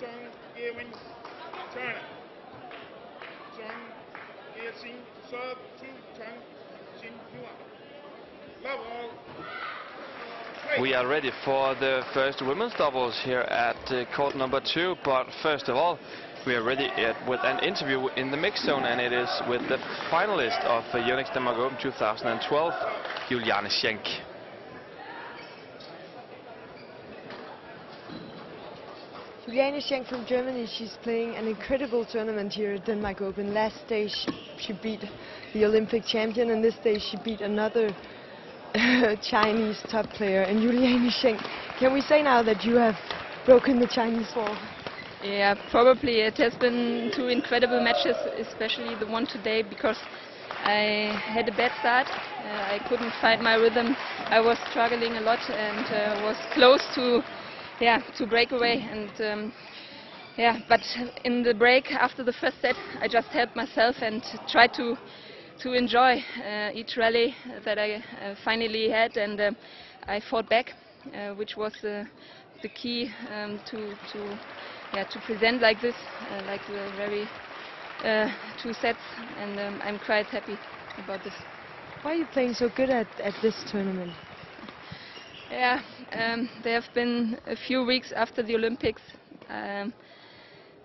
Zhong giving turn. Zhong Yixin serve to Tang Jinhua. Love all. We are ready for the first women's doubles here at court number 2, but first of all, we are ready with an interview in the mixed zone, and it is with the finalist of Yonex Denmark Open 2012, Zhong. Zhong from Germany, she's playing an incredible tournament here at Denmark Open. Last day she beat the Olympic champion, and this day she beat another Chinese top player. And Zhong, can we say now that you have broken the Chinese wall? Yeah, probably. It has been 2 incredible matches, especially the one today, because I had a bad start. I couldn't find my rhythm. I was struggling a lot and was close to break away. And but in the break after the first set, I just helped myself and tried to enjoy each rally that I finally had, and I fought back, which was the key to present like this, like the very 2 sets, and I'm quite happy about this. Why are you playing so good at this tournament? Yeah, there have been a few weeks after the Olympics.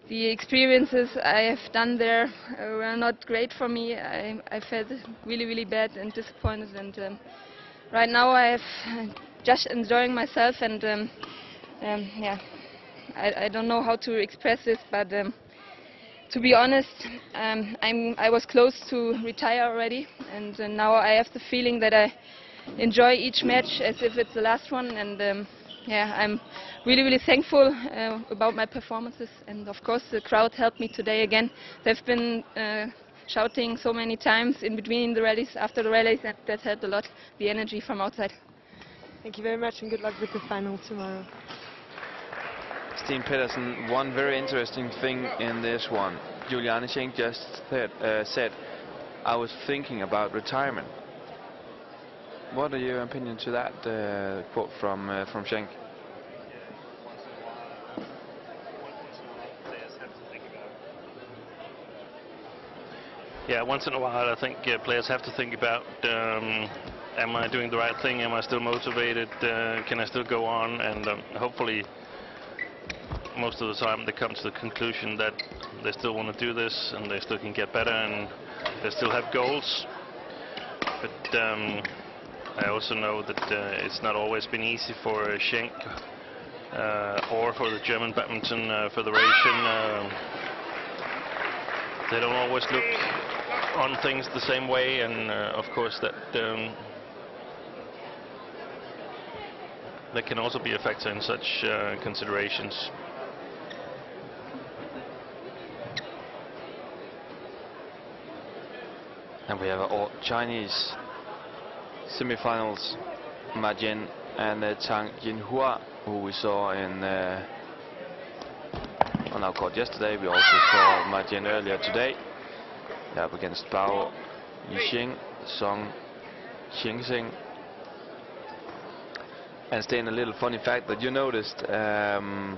The experiences I have done there were not great for me. I felt really, really bad and disappointed, and right now I have just enjoying myself, and I don't know how to express this, but to be honest, I was close to retire already, and now I have the feeling that I enjoy each match as if it's the last one, and I'm really, really thankful about my performances, and of course the crowd helped me today again. They've been shouting so many times in between the rallies, after the rallies, and that helped a lot, the energy from outside. Thank you very much, and good luck with the final tomorrow. Steen Pedersen, one very interesting thing in this one. Zhong just said, I was thinking about retirement. What are your opinion to that quote from Zhong? Yeah, once in a while I think players have to think about, am I doing the right thing? Am I still motivated? Can I still go on? And hopefully most of the time they come to the conclusion that they still want to do this, and they still can get better, and they still have goals. But I also know that it's not always been easy for Zhong or for the German Badminton Federation. They don't always look on things the same way, and of course that can also be a factor in such considerations. And we have all Chinese semi-finals, Ma Jian and Tang Jinhua, who we saw in on our court yesterday. We also saw Ma Jian earlier today, up against Bao Yixin, Zhong, Qianxin. And staying a little funny fact that you noticed, Zhao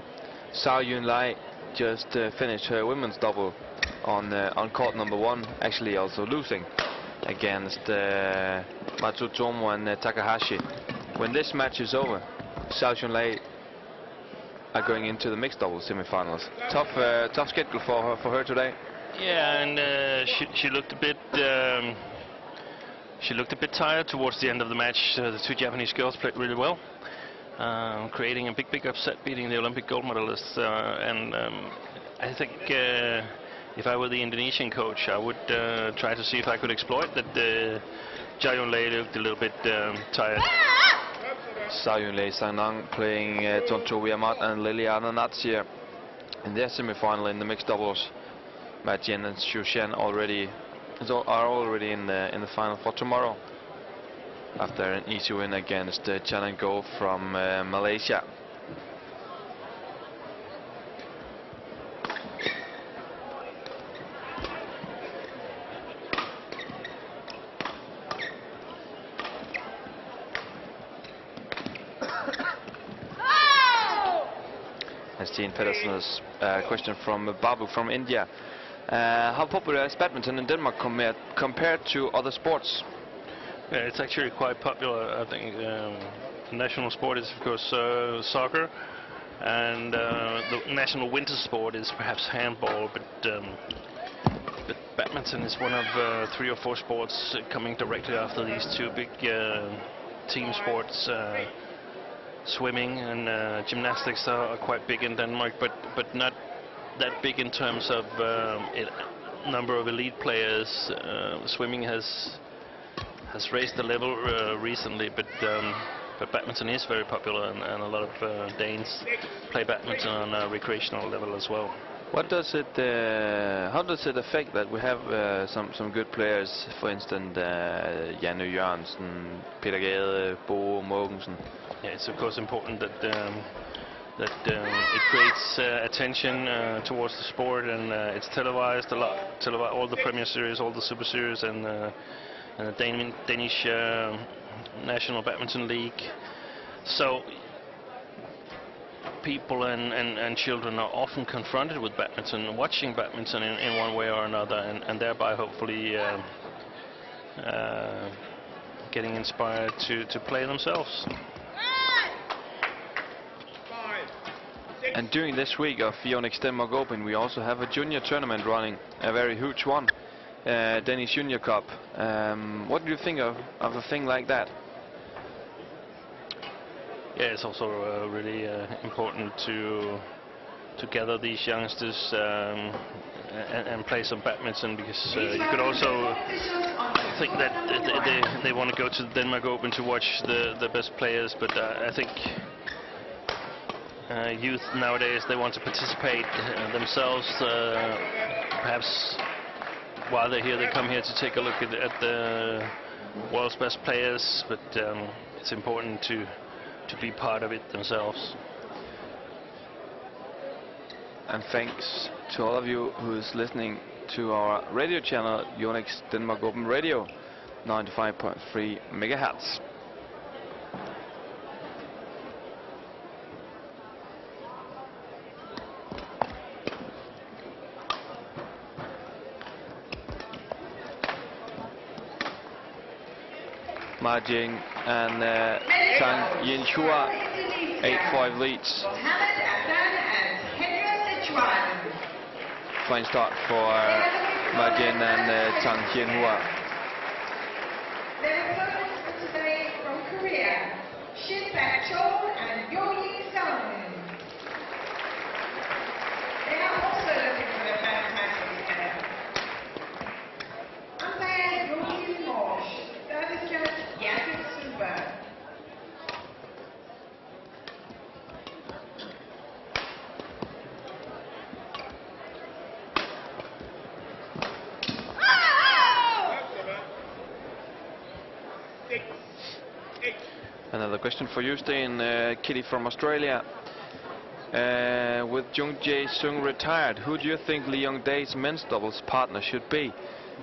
Yunlai just finished her women's double on court number 1, actually also losing against Matsutomo and Takahashi. When this match is over, Zhao Yunlai are going into the mixed doubles semi-finals. Tough schedule for her today. Yeah, and she looked a bit tired towards the end of the match. The 2 Japanese girls played really well, creating a big upset, beating the Olympic gold medalists. And I think if I were the Indonesian coach, I would try to see if I could exploit that. Zhao Yunlai looked a little bit tired. Zhao Yunlai Sanang playing Tonto Wiamat and Liliana Natsir in their semi-final in the mixed doubles. Ma Jian and Xu Xian are already in the final for tomorrow, after an easy win against Chan and Go from Malaysia. And Stine Pedersen's question from Babu from India. How popular is badminton in Denmark compared to other sports? Yeah, it's actually quite popular. I think the national sport is, of course, soccer, and the national winter sport is perhaps handball, but badminton is one of 3 or 4 sports coming directly after these 2 big team sports. Swimming and gymnastics are quite big in Denmark, but not that big in terms of number of elite players. Swimming has raised the level recently, but badminton is very popular, and a lot of Danes play badminton on a recreational level as well. What does it? How does it affect that we have some good players, for instance, Janne Jørgensen, Peter Gade, Bo Mogensen? Yeah, it's of course important that it creates attention towards the sport, and it's televised a lot. All the Premier Series, all the Super Series, and the Danish National Badminton League. So people and children are often confronted with badminton, watching badminton in one way or another, and thereby hopefully getting inspired to play themselves. And during this week of Yonex Denmark Open, we also have a junior tournament running, a very huge one, Danish Junior Cup. What do you think of a thing like that? Yeah, it's also really important to gather these youngsters and play some badminton, because you could also think that they want to go to the Denmark Open to watch the best players, but I think youth nowadays, they want to participate themselves. Perhaps while they're here, they come here to take a look at the world's best players, but it's important to be part of it themselves. And thanks to all of you who is listening to our radio channel, Yonex Denmark Open Radio, 95.3 megahertz. Ma Jing and Tang Jinhua, 8-5 leads. Fine start for Ma Jing and Tang Jinhua. Their opponents for today from Korea, Shin Cho and Yixin. They are also looking for their first match together. Umpire Yixin Mosh, service judge Yasser Super. Another question for you, Sten. Kitty from Australia. With Jung Jae-sung retired, who do you think Lee Young-dae's men's doubles partner should be?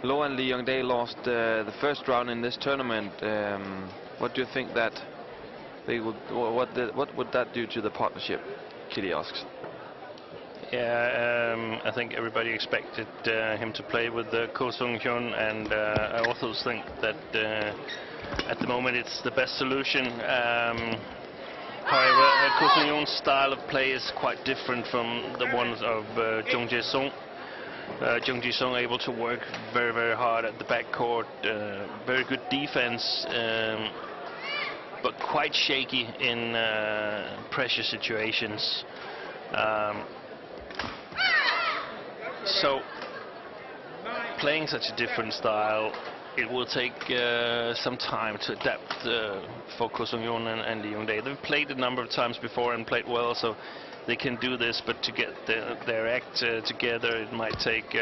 Lo and Lee Young-dae lost the first round in this tournament. What do you think that they would? What would that do to the partnership? Kitty asks. Yeah, I think everybody expected him to play with Ko Sung-hyun, and I also think that at the moment it's the best solution. However, Ko Sung-hyun's style of play is quite different from the ones of Jung Jae-sung. Jung Jae-sung able to work very, very hard at the backcourt, very good defense, but quite shaky in pressure situations. So, playing such a different style, it will take some time to adapt for Ko Sung-hyun and Lee Young-dae. They've played a number of times before and played well, so they can do this, but to get their act together, it might take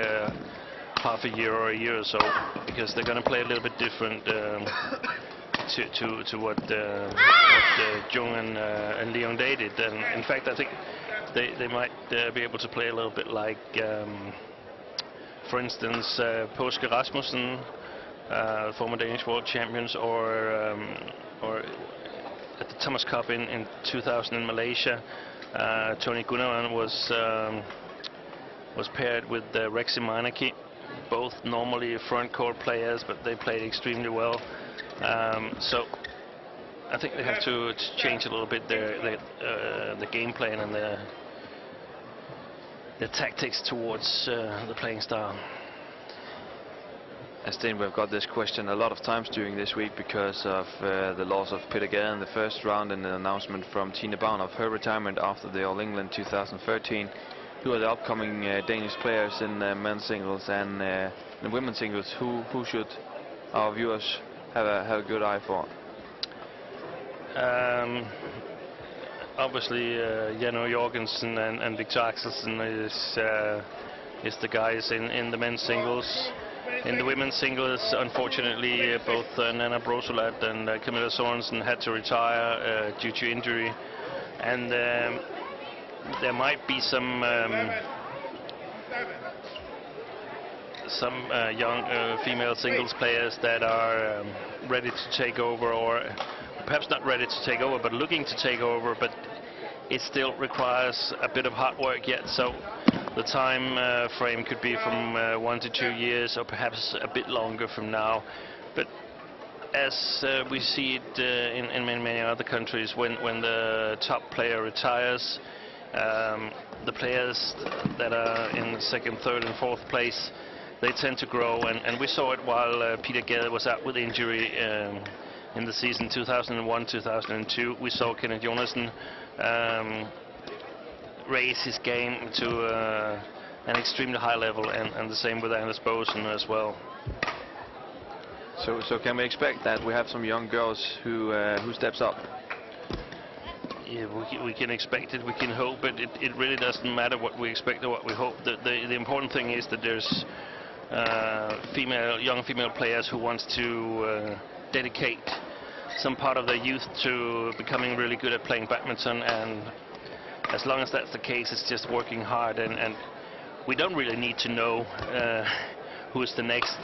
half a year or a year or so, because they're going to play a little bit different to what Jung and Lee Young-dae did. And in fact, I think they might be able to play a little bit like, for instance, Påske Rasmussen, former Danish world champions, or at the Thomas Cup in 2000 in Malaysia, Tony Gunnarsson was paired with Rexy Meineke, both normally front court players, but they played extremely well. So I think they have to change a little bit the game plan and the tactics towards the playing style. Sten, we've got this question a lot of times during this week because of the loss of Peter Gade in the first round and the announcement from Tine Baun of her retirement after the All England 2013. Who are the upcoming Danish players in men's singles and in women's singles? Who should our viewers have a good eye for? Obviously, Janne Jorgensen and Victor Axelsen is the guys in the men's singles. In the women's singles, unfortunately, both Nana Brosolat and Camilla Sorensen had to retire due to injury, and there might be some young female singles players that are ready to take over, or perhaps not ready to take over, but looking to take over, but it still requires a bit of hard work yet. So the time frame could be from 1 to 2 years, or perhaps a bit longer from now. But as we see it in many other countries, when the top player retires, the players that are in the second, third and fourth place, they tend to grow, and we saw it while Peter Gade was out with injury in the season 2001-2002. We saw Kenneth Jonassen raise his game to an extremely high level, and the same with Anders Boesen as well. So can we expect that we have some young girls who steps up? Yeah, we can expect it, we can hope, but it really doesn't matter what we expect or what we hope. The important thing is that there's young female players who wants to dedicate some part of their youth to becoming really good at playing badminton, and as long as that's the case, it's just working hard, and we don't really need to know who's the next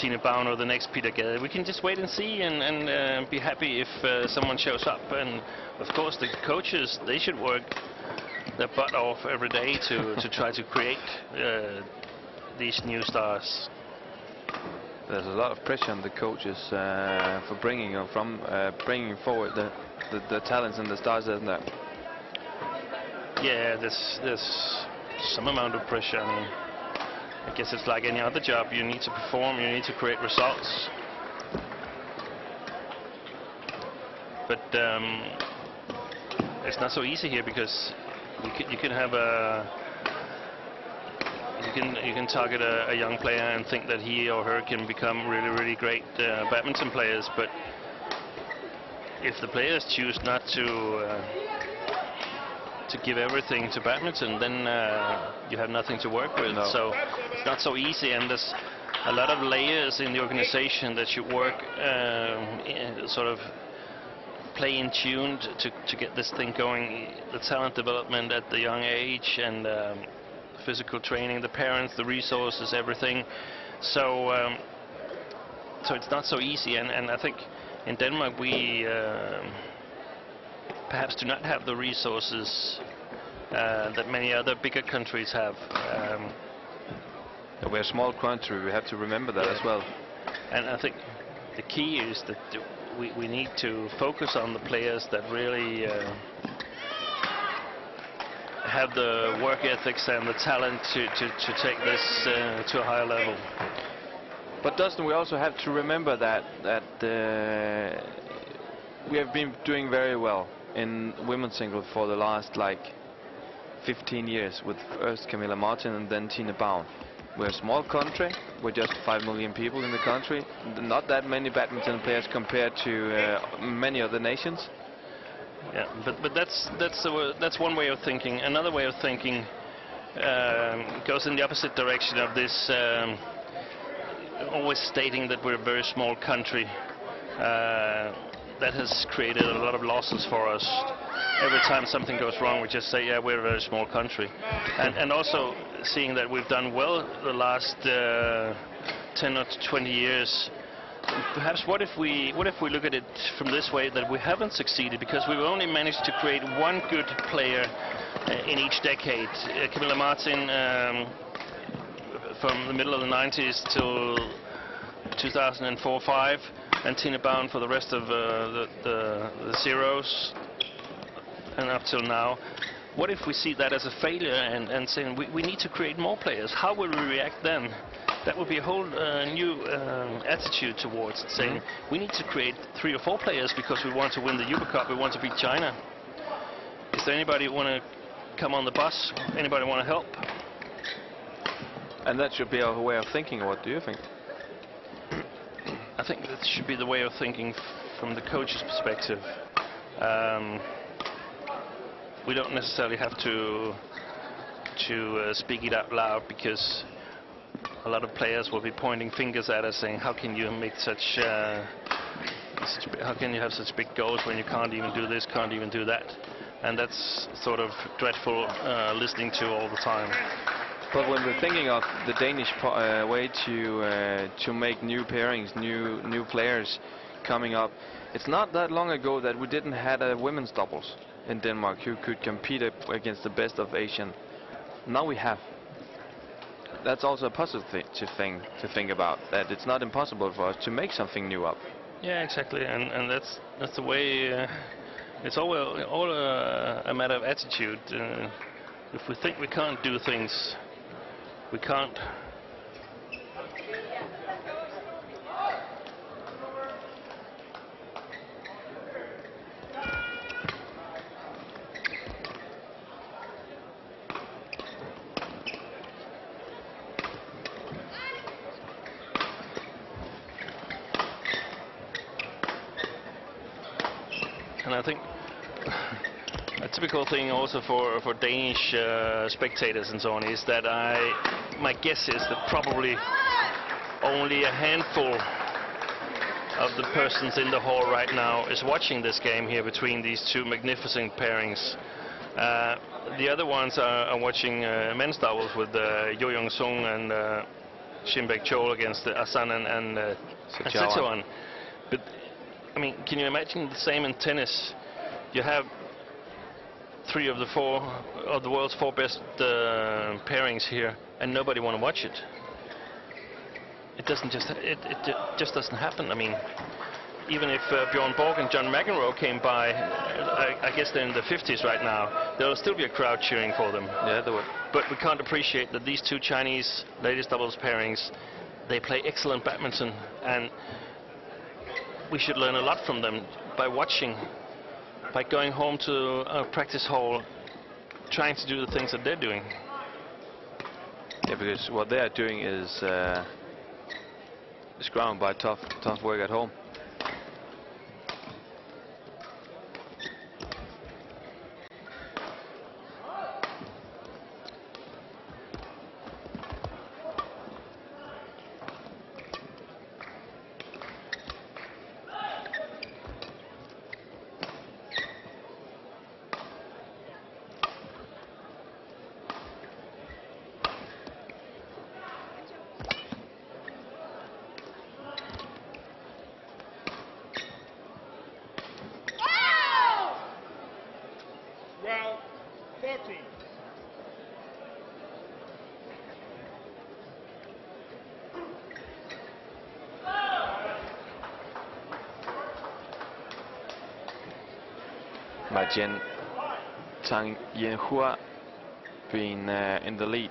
Tine Baun or the next Peter Gade. We can just wait and see and be happy if someone shows up, and of course the coaches, they should work their butt off every day to try to create these new stars. There's a lot of pressure on the coaches for bringing forward the talents and the stars, isn't there? Yeah, there's some amount of pressure. I mean, I guess it's like any other job. You need to perform, you need to create results. But it's not so easy here, because you can have you can target a young player and think that he or her can become really great badminton players, but if the players choose not to give everything to badminton, then you have nothing to work with. No. So it's not so easy, and there's a lot of layers in the organization that should work, sort of play in tune to get this thing going. The talent development at the young age, and physical training, the parents, the resources, everything. So so it's not so easy, and I think in Denmark we perhaps do not have the resources that many other bigger countries have. We're a small country, we have to remember that as well. And I think the key is that we need to focus on the players that really have the work ethics and the talent to take this to a higher level. But Dustin, we also have to remember that we have been doing very well in women's singles for the last 15 years, with first Camilla Martin and then Tine Baun. We're a small country, we're just 5 million people in the country, not that many badminton players compared to many other nations. Yeah, but that's one way of thinking. Another way of thinking goes in the opposite direction of this, always stating that we're a very small country. That has created a lot of losses for us. Every time something goes wrong, we just say, yeah, we're a very small country. And also seeing that we've done well the last 10 or 20 years, perhaps what if we look at it from this way, that we haven't succeeded because we've only managed to create one good player in each decade. Camilla Martin from the middle of the 90s till 2004-05, and Tina Bound for the rest of the zeros and up till now. What if we see that as a failure and saying we need to create more players? How will we react then? That would be a whole new attitude towards it, saying we need to create 3 or 4 players because we want to win the Uber Cup, we want to beat China. Is there anybody who want to come on the bus? Anybody want to help? And that should be our way of thinking. What do you think? I think that should be the way of thinking from the coach's perspective. We don't necessarily have to speak it out loud, because a lot of players will be pointing fingers at us saying, how can you make how can you have such big goals when you can't even do this, can't even do that? And that's sort of dreadful listening to all the time. But when we're thinking of the Danish way to make new pairings, new players coming up, it's not that long ago that we didn't have a women's doubles in Denmark who could compete against the best of Asian. Now we have. That's also a positive thing to think about, that it's not impossible for us to make something new up. Yeah, exactly, and that's the way. It's all a matter of attitude. If we think we can't do things, we can't. And I think a typical thing also for Danish spectators and so on is that my guess is that probably only a handful of the persons in the hall right now is watching this game here between these two magnificent pairings. The other ones are watching men's doubles with Yo Sung and Shinbek Chol against Asan and Sitouan. But I mean, can you imagine the same in tennis? You have 3 of the 4 of the world's 4 best pairings here, and nobody want to watch it. It just doesn't happen. I mean, even if Bjorn Borg and John McEnroe came by, I guess they're in the 50s right now, there will still be a crowd cheering for them. Yeah, there will. But we can't appreciate that these 2 Chinese ladies doubles pairings, they play excellent badminton, and we should learn a lot from them by watching, by going home to a practice hall, trying to do the things that they're doing. Yeah, because what they are doing is ground by tough work at home. Well, 14. Imagine Tang Jinhua being in the lead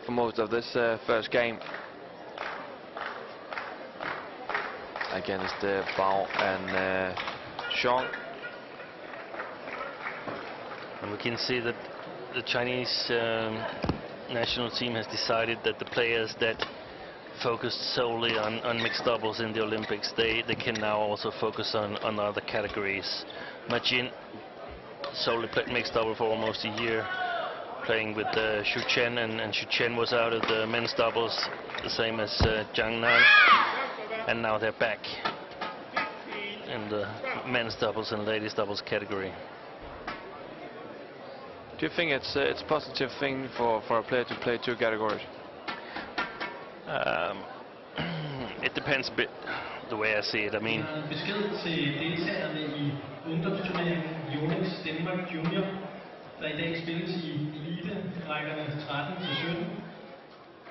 for most of this first game against Bao and Zhong. And we can see that the Chinese national team has decided that the players that focused solely on mixed doubles in the Olympics, they can now also focus on other categories. Ma Jin solely played mixed double for almost a year, playing with Xu Chen, and Xu Chen was out of the men's doubles, the same as Zhang Nan, and now they're back in the men's doubles and ladies doubles category. Do you think it's a positive thing for a player to play 2 categories? It depends a bit the way I see it. I mean, besked til deltagerne i ungdomsturneringen Yonex Denmark Junior, der i dag spilles i elite-rækkerne 13-17.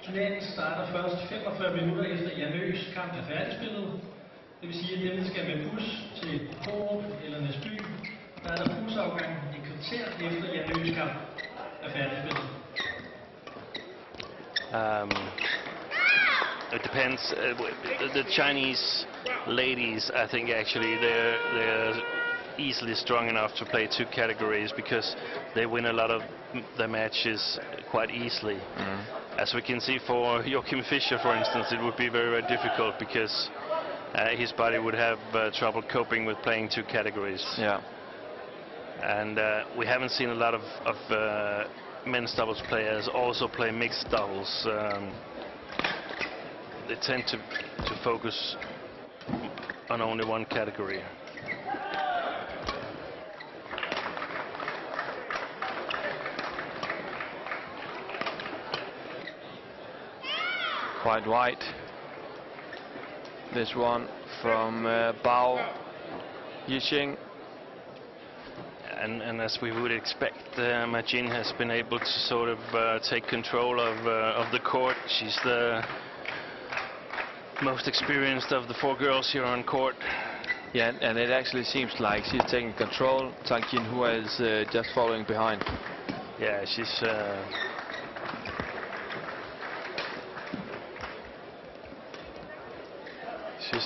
Turneringen starter først 45 minutter efter Janøs kamp er færdigspillet. Det vil sige, at dem, der skal med bus til Korup eller Næsby, der er der busafgang et kvarter efter Janøs kamp er færdigspillet. It depends. The Chinese ladies, I think actually they're easily strong enough to play 2 categories because they win a lot of their matches quite easily. As we can see for Joachim Fischer, for instance, it would be very, very difficult because his body would have trouble coping with playing 2 categories. Yeah. And we haven't seen a lot of men's doubles players also play mixed doubles. They tend to focus on only 1 category. Quite wide. This one from Bao Yixin. And as we would expect, Majin has been able to sort of take control of the court. She's the most experienced of the 4 girls here on court. Yeah, and it actually seems like she's taking control. Tang Jinhua is just following behind. Yeah, she's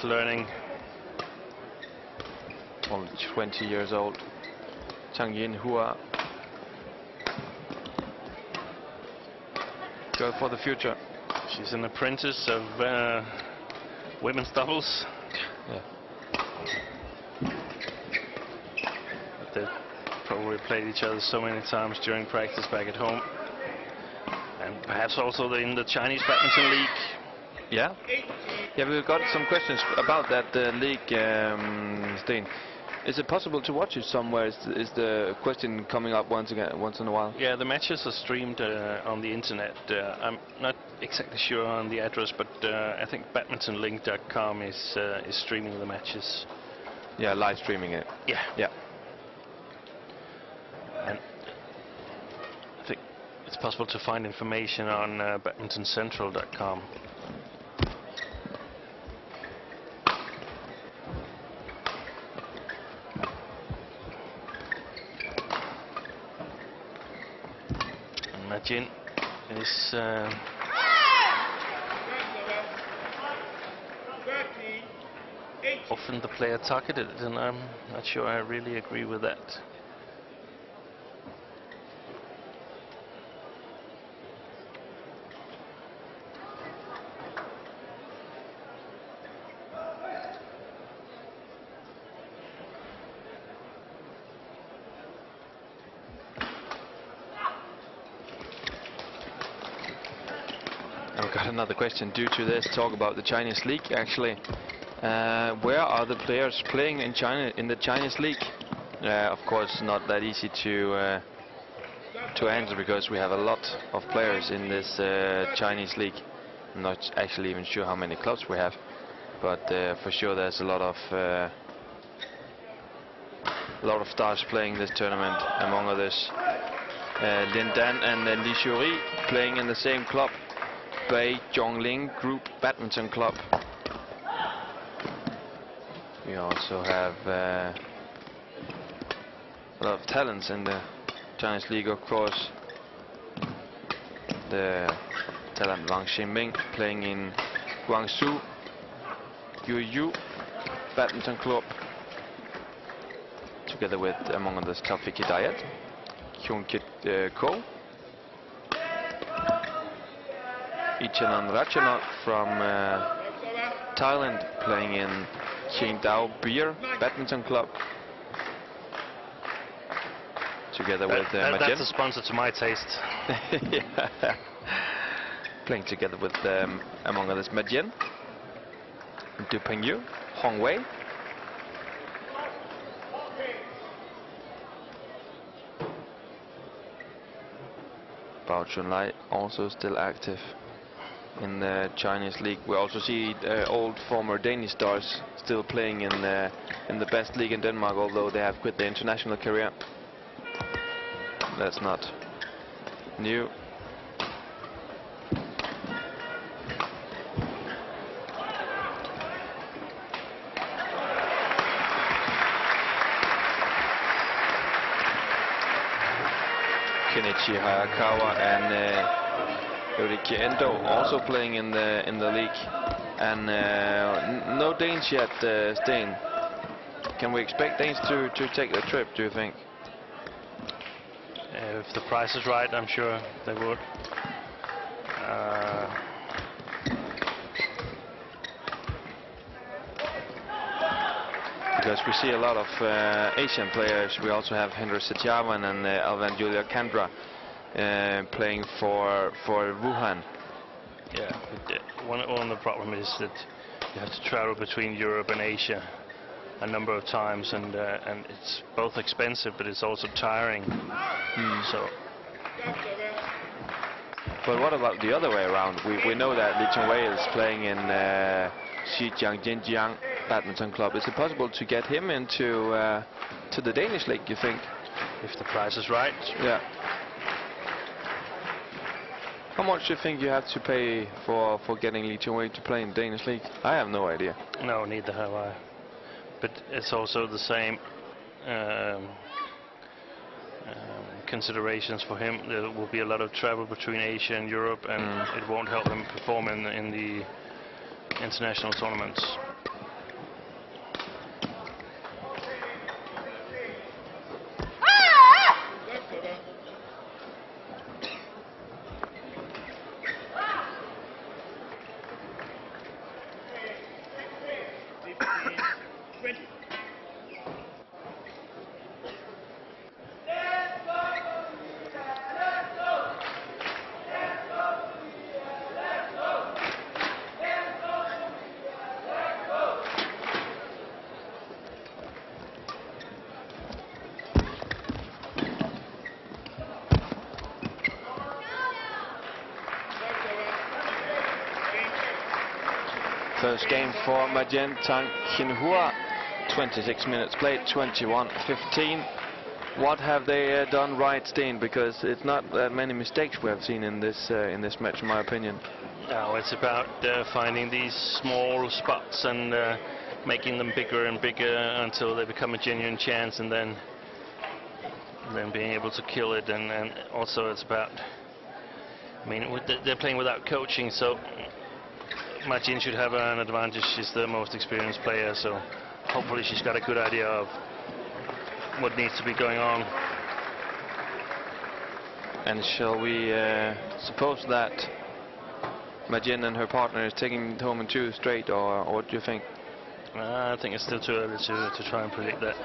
learning. Only 20 years old. Tang Jinhua. Go for the future. She's an apprentice of women's doubles. Yeah. They've probably played each other so many times during practice back at home. And perhaps also in the Chinese Badminton League. Yeah. Yeah, we've got some questions about that league, Steen. Is it possible to watch it somewhere? Is the question coming up once in a while? Yeah, the matches are streamed on the internet. I'm not exactly sure on the address, but I think badmintonlink.com is streaming the matches. Yeah, live streaming it. Yeah. Yeah. And I think it's possible to find information on badmintoncentral.com. Majin is often the player targeted, and I'm not sure I really agree with that. I've got another question due to this talk about the Chinese league. Actually, where are the players playing in China in the Chinese league? Of course, not that easy to answer because we have a lot of players in this Chinese league. I'm not actually even sure how many clubs we have, but for sure there's a lot of stars playing this tournament. Among others, Lin Dan and Li Xiuri playing in the same club. Bei Zhongling Group Badminton Club. We also have a lot of talents in the Chinese league, of course. The talent Wang Xinming playing in Guangzhou Yu Badminton Club, together with, among others, Taufik Hidayat, Kyung-kit Ko, Ichanan Ratchanot from Thailand playing in Qingdao Beer Badminton Club, together with Majin. That's a sponsor to my taste. Yeah. Playing together with, among others, Majin, Du Pengyu, Hong Wei. Bao Chunlai also still active. in the Chinese league. We also see old former Danish stars still playing in the best league in Denmark, although they have quit their international career. That's not new. Kenichi Hayakawa and Ulrike Endo also playing in the league, and no Danes yet. Sten, can we expect Danes to take the trip, do you think? If the price is right, I'm sure they would. Because we see a lot of Asian players. We also have Henry Setiawan and Alvan Julia Kandra playing for Wuhan. Yeah, one of the problem is that you have to travel between Europe and Asia a number of times, and it's both expensive, but it's also tiring. So. But what about the other way around? We know that Lee Chong-wei is playing in Xinjiang Badminton Club. Is it possible to get him into to the Danish league, you think? If the price is right. Yeah. How much do you think you have to pay for getting Lee Chong-wei to play in the Danish league? I have no idea. No, neither have I. But it's also the same considerations for him. There will be a lot of travel between Asia and Europe, and it won't help him perform in the international tournaments. First game for Majin Tang Jinhua. 26 minutes played, 21-15. What have they done right, Sten? Because it's not that many mistakes we have seen in this match, in my opinion. No, it's about finding these small spots and making them bigger and bigger until they become a genuine chance, and then being able to kill it. And also it's about, I mean, they're playing without coaching, so Majin should have an advantage. She's the most experienced player, so hopefully she's got a good idea of what needs to be going on. And shall we suppose that Majin and her partner is taking it home in 2 straight, or what do you think? I think it's still too early to try and predict that.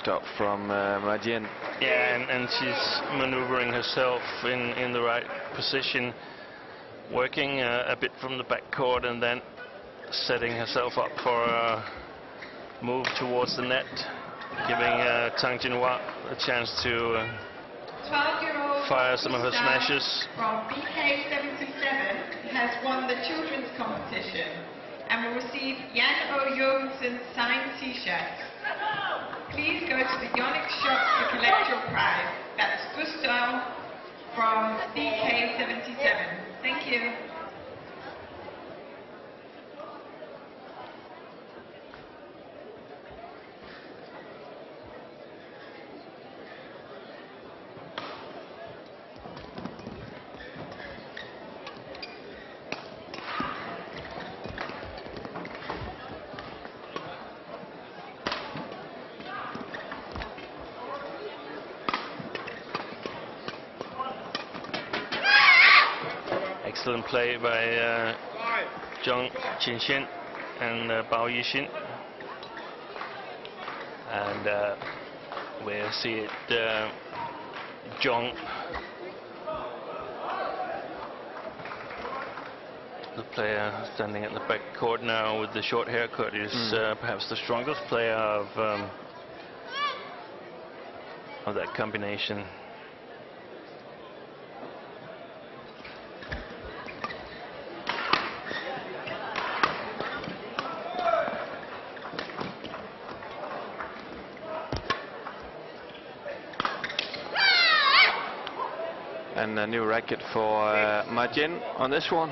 stop from Majin. Yeah, and she's maneuvering herself in the right position, working a bit from the backcourt and then setting herself up for a move towards the net, giving Tang Jinhua a chance to 12-year-old fire some of her smashes. from BK77 has won the children's competition and will receive Jan O. Jorgensen's signed t-shirt. Please go to the Yonex shop to collect your prize. That's Gustav from BK77. Thank you. Excellent play by Zhong Qianxin and Yixin. And we see it, Zhong, the player standing at the back court now with the short haircut, is perhaps the strongest player of that combination. And a new racket for Majin on this one.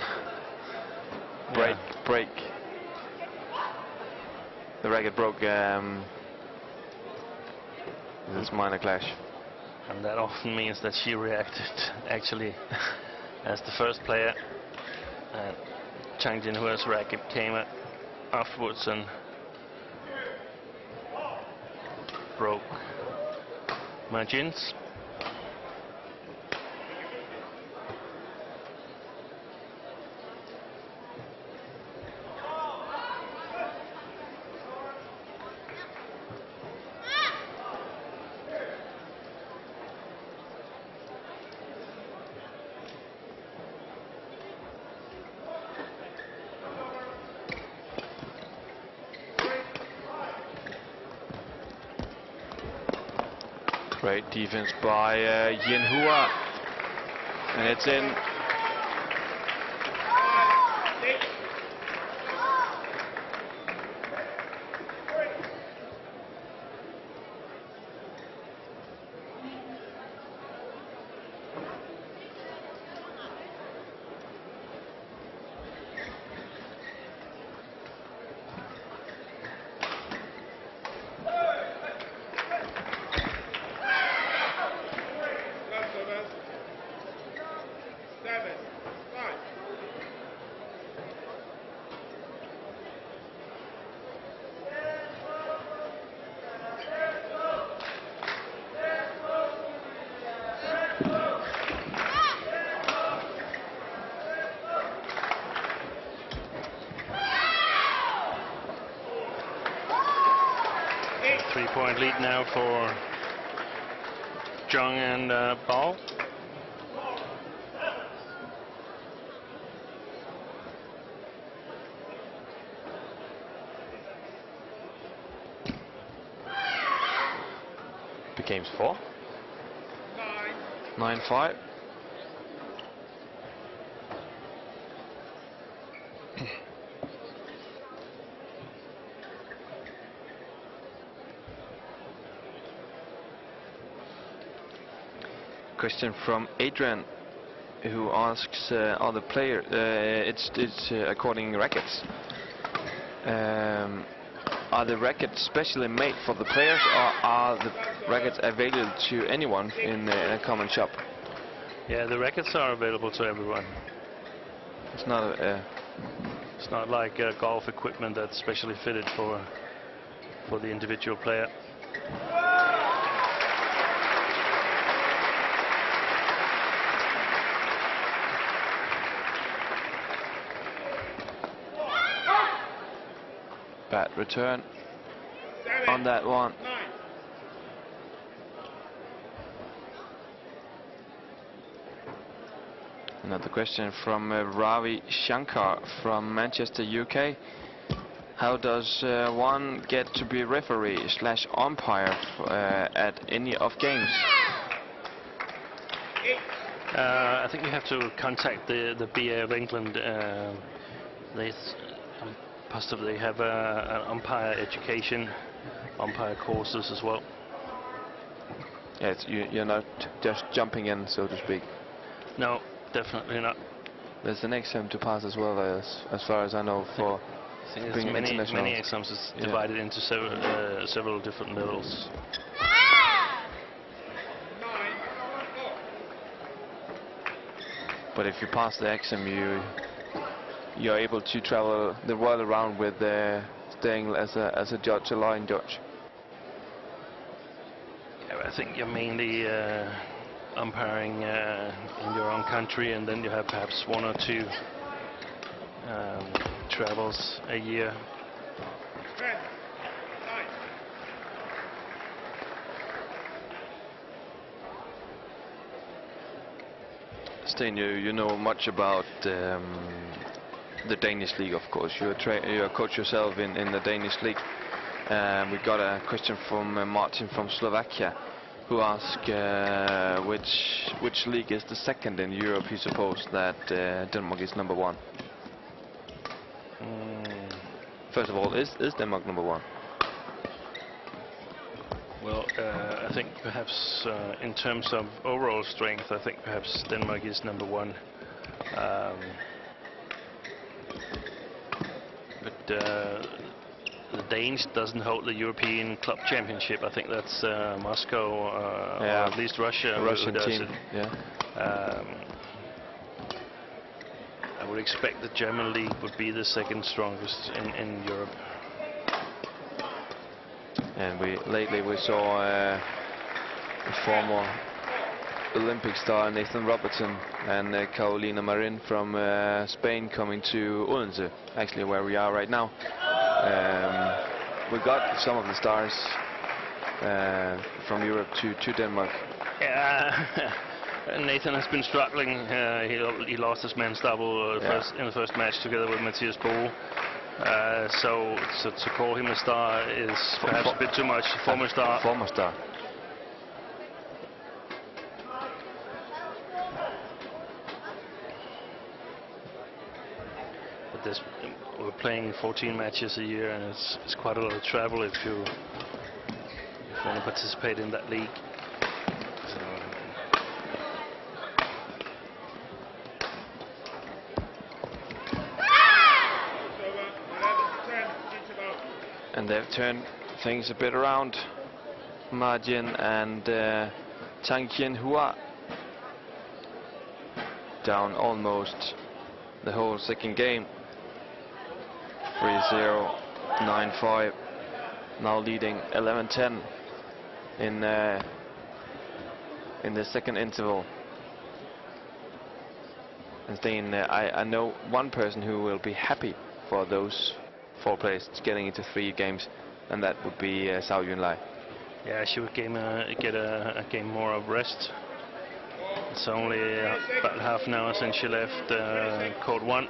Break, break. The racket broke. This minor clash. And that often means that she reacted actually as the first player. And Tang Jinhua's racket came afterwards and broke Majin's. Great defense by Jinhua, and it's in. Three-point lead now for Zhong and Bao. The game's 4. 9-5. Question from Adrian, who asks, are the player, it's according rackets. Are the rackets specially made for the players, or are the rackets available to anyone in a common shop? Yeah, the rackets are available to everyone. It's not it's not like golf equipment that's specially fitted for the individual player. bad return on that one. Another question from Ravi Shankar from Manchester, UK. How does one get to be referee / umpire at any of games? I think you have to contact the BA of England. They possibly have an umpire education, umpire courses as well. Yeah, you're not just jumping in, so to speak. No, definitely not. There's an exam to pass as well, as far as I know, for I think being there's international. many exams. It's divided into several different levels. But if you pass the exam, you're able to travel the world around with staying as a judge, a line judge. Yeah, I think you're mainly umpiring in your own country, and then you have perhaps 1 or 2 travels a year. Sten, you know much about the Danish league, of course. You're a coach yourself in the Danish league. We got a question from Martin from Slovakia, who asked which league is the second in Europe. He supposed that Denmark is number 1. First of all, is Denmark number 1? Well, I think perhaps in terms of overall strength, I think perhaps Denmark is number 1. But the Danes doesn't hold the European Club Championship. I think that's Moscow, or at least Russia. Russian who does team. it. Yeah. I would expect the German league would be the second strongest in Europe. And lately we saw a former Olympic star Nathan Robertson and Carolina Marin from Spain coming to Odense, actually where we are right now. We got some of the stars from Europe to Denmark. Yeah, Nathan has been struggling. He lost his men's double in the first match together with Matthias Bo. So to call him a star is perhaps a bit too much. Former star. Former star. But we're playing 14 matches a year, and it's quite a lot of travel if you want to participate in that league. And they've turned things a bit around. Margin and Tang Jinhua down almost the whole second game. 3-0, 9-5. Now leading 11-10 in the second interval. And Sten, I know one person who will be happy for those 4 players getting into 3 games, and that would be Zhao Yunlai. Yeah, she would get a game more of rest. It's only about half an hour since she left court 1,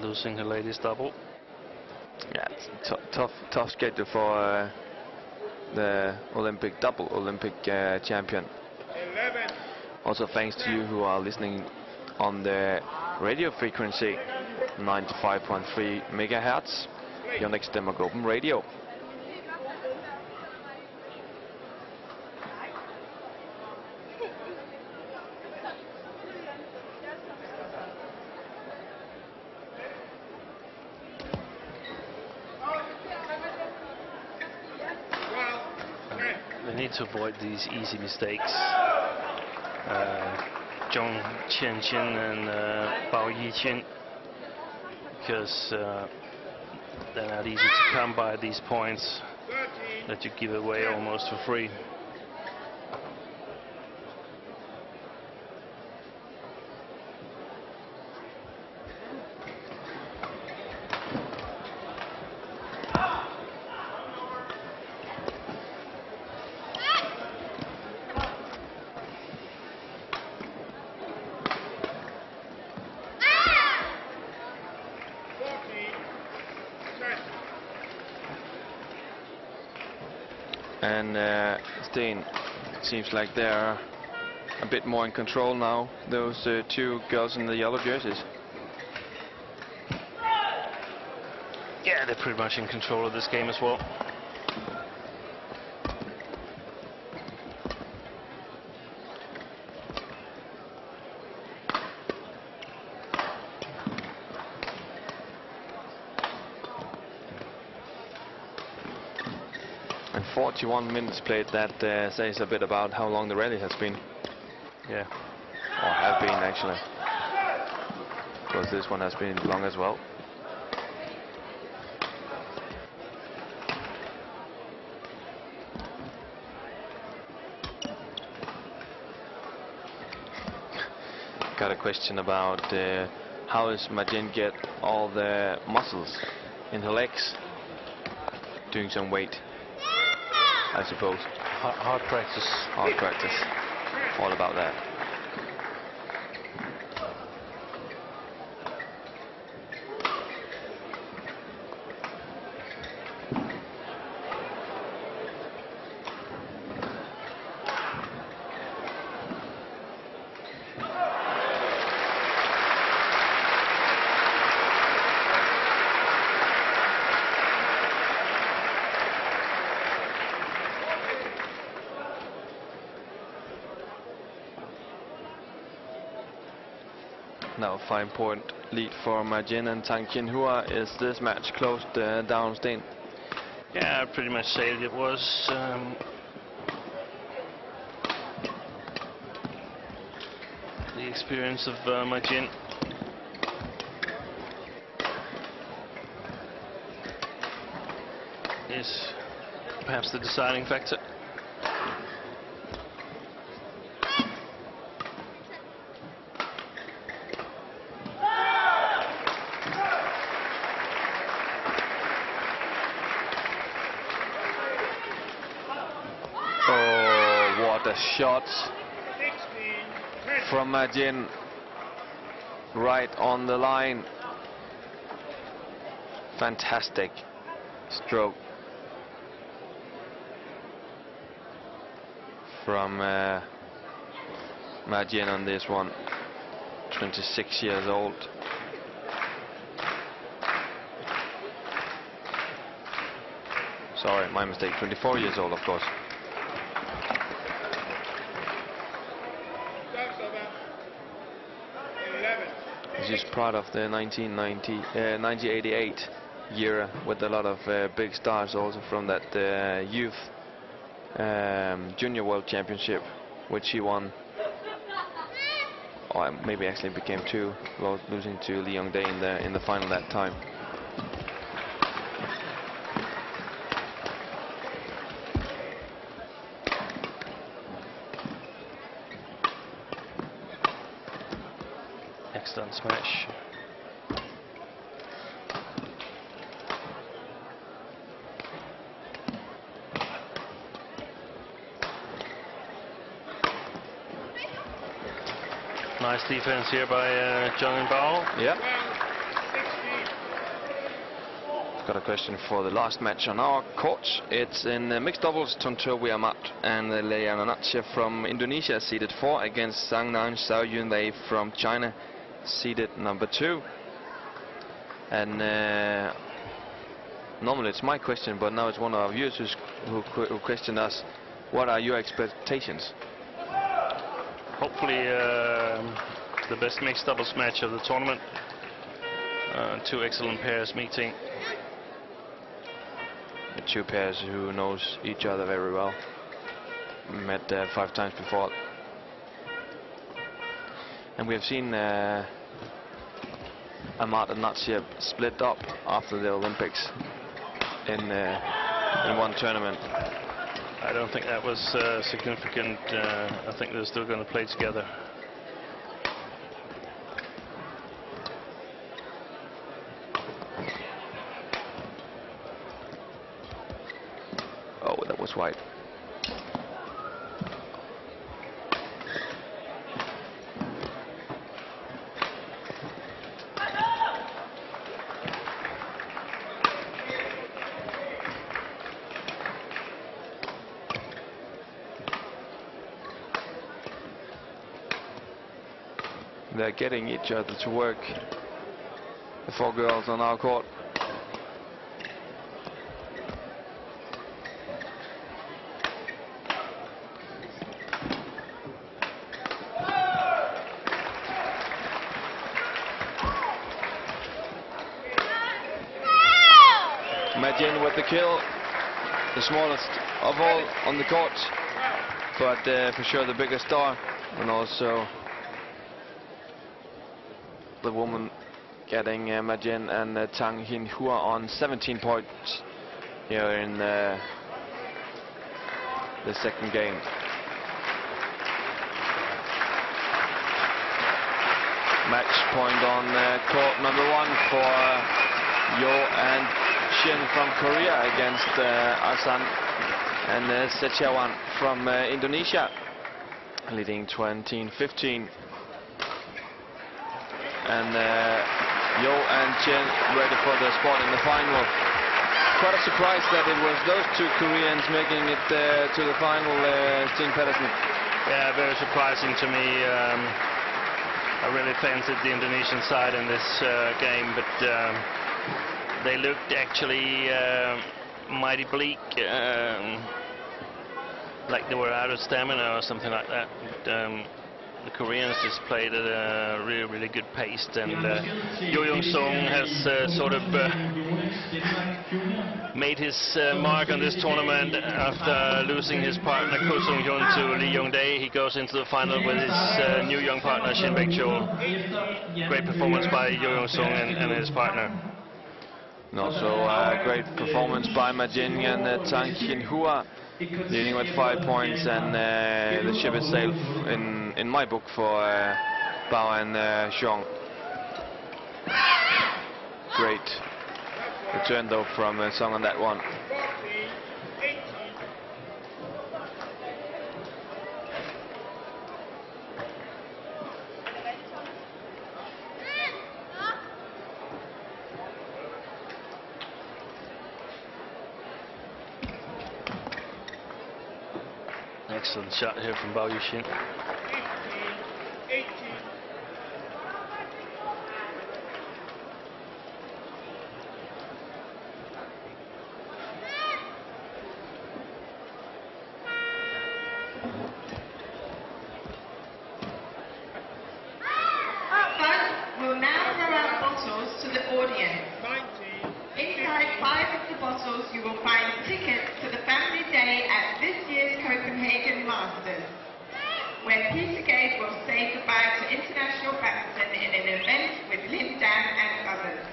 losing her ladies double. Yeah, it's tough schedule for the Olympic champion. 11. Also thanks to you who are listening on the radio frequency 95.3 megahertz, Yonex Denmark Open Radio. They need to avoid these easy mistakes. Zhong, Qianxin and Yixin, because they're not easy to come by, these points that you give away almost for free. and Steen. Seems like they're a bit more in control now, those two girls in the yellow jerseys. Yeah, they're pretty much in control of this game as well. And 41 minutes played, that says a bit about how long the rally has been. Yeah. Or have been, actually. Because this one has been long as well. Got a question about how does Majin get all the muscles in her legs? Doing some weight, I suppose. Hard practice. Hard practice. All about that. Now 5-point lead for Majin and Tang. Jinhua. Is this match closed down, Steen? Yeah, I'd pretty much say it was. The experience of Majin. Is perhaps the deciding factor. The shots from Majin right on the line. Fantastic stroke from Majin on this one. 26 years old. Sorry, my mistake. 24 years old, of course. She's proud of the 1988 year with a lot of big stars also from that youth junior world championship, which she won, or maybe actually became two, losing to Lee Young-dae in the final that time. Excellent smash. Nice defense here by Zhong and Bao. Yeah. Got a question for the last match on our court. It's in mixed doubles. Tontowi Amat and Leana Natsia from Indonesia seeded 4 against Zhang Nan Xiao Yunlei from China seeded number 2. And normally it's my question, but now it's one of our viewers who questioned us. What are your expectations? Hopefully the best mixed doubles match of the tournament. Two excellent pairs meeting. The two pairs who knows each other very well. Met 5 times before. And we have seen Amat and Natsia split up after the Olympics in one tournament. I don't think that was significant. I think they're still going to play together. Oh, that was white. They're getting each other to work. The 4 girls on our court. Majin with the kill, the smallest of all on the court, but for sure the biggest star, and also the woman getting Majin and Tang Jinhua on 17 points here in the second game. Match point on court number 1 for Yo and Shin from Korea against Asan and Sechawan from Indonesia, leading 20-15. And Yo and Shin ready for the spot in the final. Quite a surprise that it was those 2 Koreans making it to the final, Steen Pedersen. Yeah, very surprising to me. I really fancied the Indonesian side in this game, but they looked actually mighty bleak, like they were out of stamina or something like that. But, the Koreans just played at a really good pace, and Young-Sung has sort of made his mark on this tournament after losing his partner Ko Sung-hyun to Lee Yong-dae. He goes into the final with his new young partner Shin Baek-chul. Great performance by Young-Sung and his partner. And also a great performance by Majin and Tang Jinhua, leading with 5 points, and the ship is sailed in my book for Bao and Zhong. Great return though from Zhong on that one. Excellent shot here from Bao Yixin. 18. Fun will now throw out bottles to the audience. 19. Inside 5 of the bottles you will find tickets to the family day at this year's Copenhagen Masters, where Peter Gade will say goodbye to international badminton in an event with Lin Dan and others.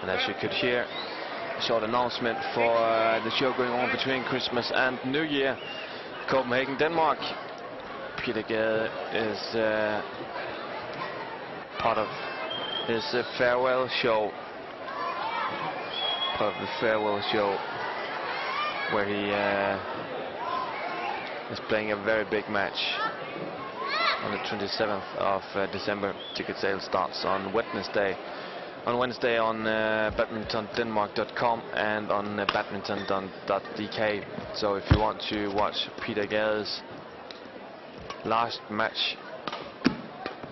And as you could hear, a short announcement for the show going on between Christmas and New Year, Copenhagen, Denmark. Peter Gade is part of his farewell show. Part of the farewell show, where he is playing a very big match on the 27th of December. Ticket sale starts on Wednesday. On Wednesday on badmintondenmark.com and on badminton.dk. So if you want to watch Peter Gade's last match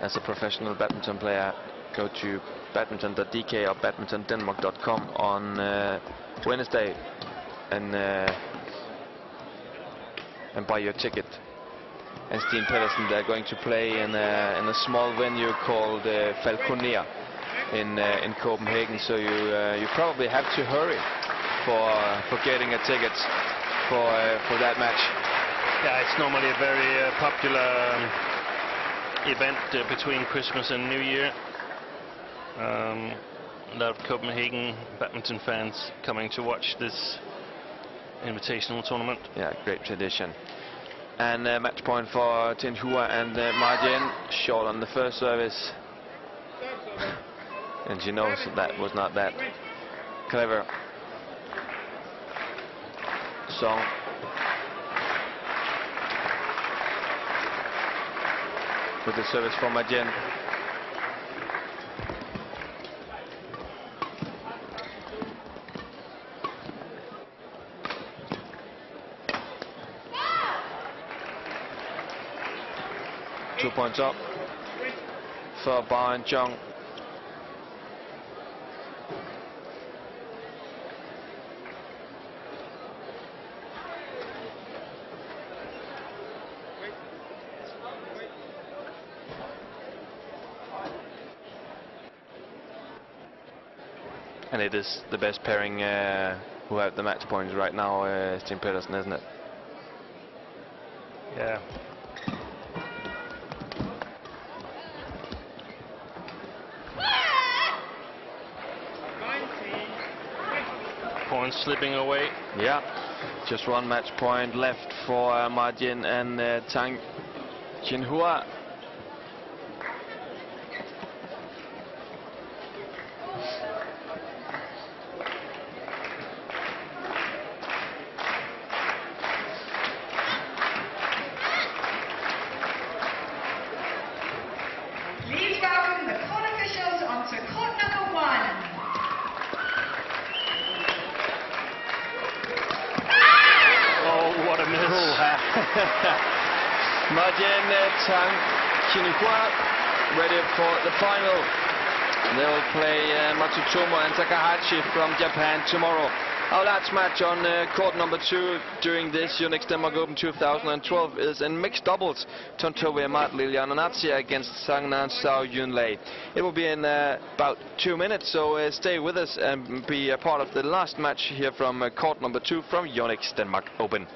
as a professional badminton player, go to badminton.dk or badmintondenmark.com on Wednesday and buy your ticket. And Steen Pedersen, they're going to play in a small venue called Falconer in Copenhagen, so you probably have to hurry for getting a ticket for that match. Yeah, it's normally a very popular event between Christmas and New Year. A lot of Copenhagen badminton fans coming to watch this invitational tournament. Yeah, great tradition. And match point for Jinhua and Majin, short on the first service. And she knows that was not that clever. Zhong. With the service from Majin. 2 points up for Bao and Zhong. And it is the best pairing who have the match points right now, Sten Pedersen, isn't it? Yeah. Points slipping away. Yeah, just one match point left for Ma Jin and Tang. Jinhua. Please welcome the court officials onto court number 1. Oh, what a miss. Ma Jin, Tang, Jinhua ready for the final. They will play Matsutomo and Takahashi from Japan tomorrow. Our last match on court number 2 during this Yonex Denmark Open 2012 is in mixed doubles. Tonto Weamat Liliana Natsia against Sangnan Sao Yunlei. It will be in about 2 minutes, so stay with us and be a part of the last match here from court number 2 from Yonex Denmark Open.